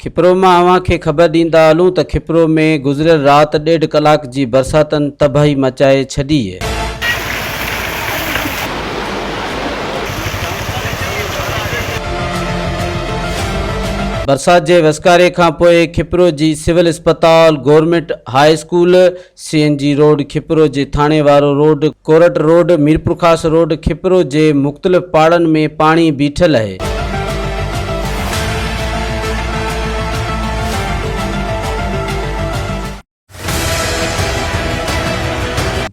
खिपरो में अवां खे ख़बर ॾींदा हलूं त खिपरो में गुज़िरियल राति 1.5 कलाक जी बरसातनि तबाही मचाए छॾी है। बरसात के वसकारे खां पोइ खिपरो जी सिविल अस्पताल, government high school, CNG road Khipro जे थाने वारो रोड, कोरट रोड, मीरपुर खास रोड खिपरो जे मुख़्तलिफ़ पाड़नि में पानी बीठल है।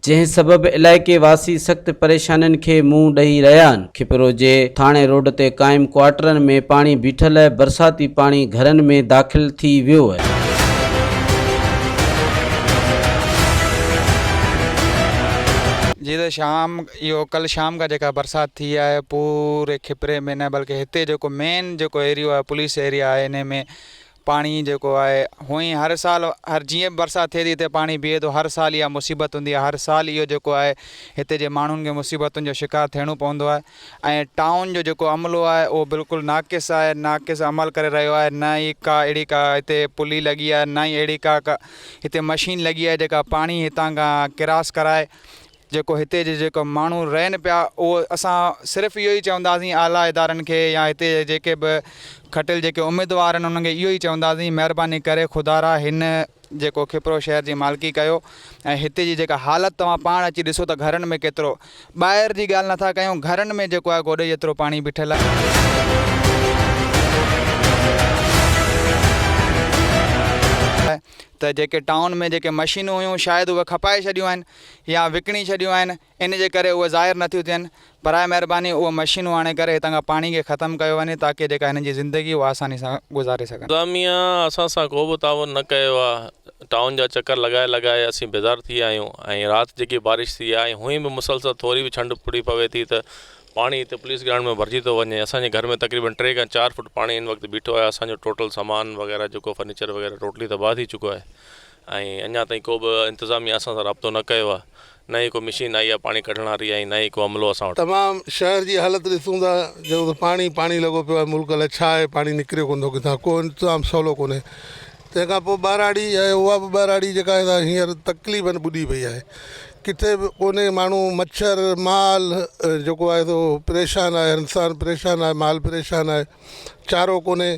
जंहिं सबब इलाइक़े वासी सख्त परेशानियुनि खे मुंहुं ॾेई रहिया आहिनि। खिपरो जे थाणे रोड ते क़ाइम क्वार्टरनि में पाणी बीठल है। बरसाती पानी घरनि में दाख़िल थी वियो है। जी तो शाम यो कल शाम का जेका बरसात थी है पूरे खिपरे में न बल्कि हिते जो मेन जो एरियो है पुलिस एरिया है इन में पानी जो है हुई हर साल हर जीअं बरसात थिए थी हिते पानी बीहे तो हर साल इहा मुसीबत हूंदी है। हर साल इहो जो है हिते जे माण्हुनि खे मुसीबतुनि जो शिकार थियणो पवंदो है। ऐं टाउन जो जेको अमलो है वो बिल्कुलु नाक़िस है, नाक़िस अमल करे रहियो है। न ही का अहिड़ी का हिते पुली लगी है, न ही अहिड़ी का हिते मशीन लगी है जेका पानी हितां खां क्रॉस कराए जेको हिते जेको माण्हू रहनि पिया उहो असां सिर्फ़ु इहो ई चवंदासीं आला इदारनि खे या हिते जेके बि खटियल जेके उम्मीदवार आहिनि उन्हनि खे इहो ई चवंदासीं महिरबानी करे खुदारा हिन जेको खिपरो शहर जी मालिकी कयो ऐं हिते जी जेका हालति तव्हां पाण अची ॾिसो त घरनि में केतिरो, ॿाहिरि जी ॻाल्हि नथा कयूं, घरनि में जेको आहे गोॾे जेतिरो पाणी बीठल आहे। त जेके टाउन में जेके मशीनूं हुयूं शायदि उहे खपाए छॾियूं आहिनि या विकिणी छॾियूं आहिनि, इन जे करे उहे ज़ाहिर नथियूं थियनि। बराए महिरबानी उहे मशीनूं आणे करे हितां खां पाणी खे ख़तमु कयो वञे ताकी जेका हिन जी ज़िंदगी उहा आसानी सां गुज़ारे सघनि। इंतिज़ामिया असां सां को बि ताउन न कयो आहे। टाउन जा चकर लॻाए असीं बेज़ार थी विया आहियूं ऐं राति जेकी बारिश थी आहे ऐं हुई बि मुसलसल थोरी बि छंड फुड़ी पवे थी त पाणी हिते पुलिस ग्राउंड में भरिजी थो वञे। असांजे घर में तक़रीबन 3 खां 4 फुट पाणी हिन वक़्तु बीठो आहे। असांजो टोटल सामान वग़ैरह जेको फर्नीचर वग़ैरह टोटली तबाह थी चुको आहे ऐं अञा ताईं को बि इंतिज़ामिया असां सां राब्तो न कयो आहे। न ही को मशीन आई आहे पाणी कढण वारी ऐं न ही को अमलो असां वटि। तमामु शहर जी हालत ॾिसूं था जो पाणी पाणी लॻो पियो आहे। मुल्क लाइ छा आहे, पाणी निकिरे कोन थो किथां, को इंतिज़ामु सवलो कोन्हे। तंहिंखां पोइ ॿाराड़ी आहे, उहा बि ॿाराड़ी जेका आहे हींअर तकलीफ़ ॿुधी पई आहे। किथे बि कोन्हे, माण्हू मच्छर माल जेको आहे सो परेशान आहे, इंसान परेशान आहे, माल परेशान आहे, चारो कोन्हे।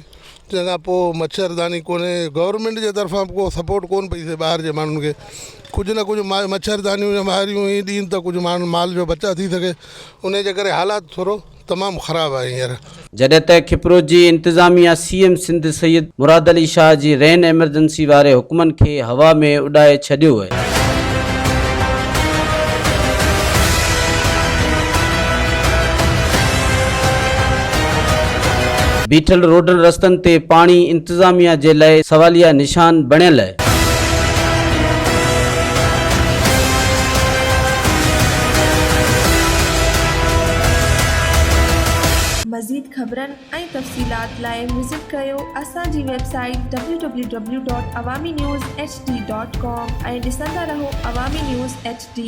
तंहिंखां पोइ मच्छरदानी कोन्हे, गवर्नमेंट जे तरफ़ां को सपोर्ट कोन पई थिए ॿाहिरि जे माण्हुनि खे। कुझु न कुझु मच्छरदानियूं या ॿाहिरियूं ई ॾींहं त कुझु माण्हू माल जो बचा थी सघे, उन जे करे हालात थोरो तमामु ख़राबु आहे हींअर। जॾहिं त खिपरो जी इंतिज़ामिया CM Sindh Syed Murad Ali Shah ji rain emergency वारे हुक्मनि खे हवा में उॾाए छॾियो आहे। बीठल रोडनि रस्तनि ते पाणी इंतिज़ामिया जे लाइ सवालिया निशान बणियल आहे। मज़ीद ख़बरनि ऐं तफ़सीलात लाइ विज़िट कयो असांजी वेबसाइट www.awamiNewsHD.com ऐं ॾिसंदा रहो अवामी न्यूज़ HD।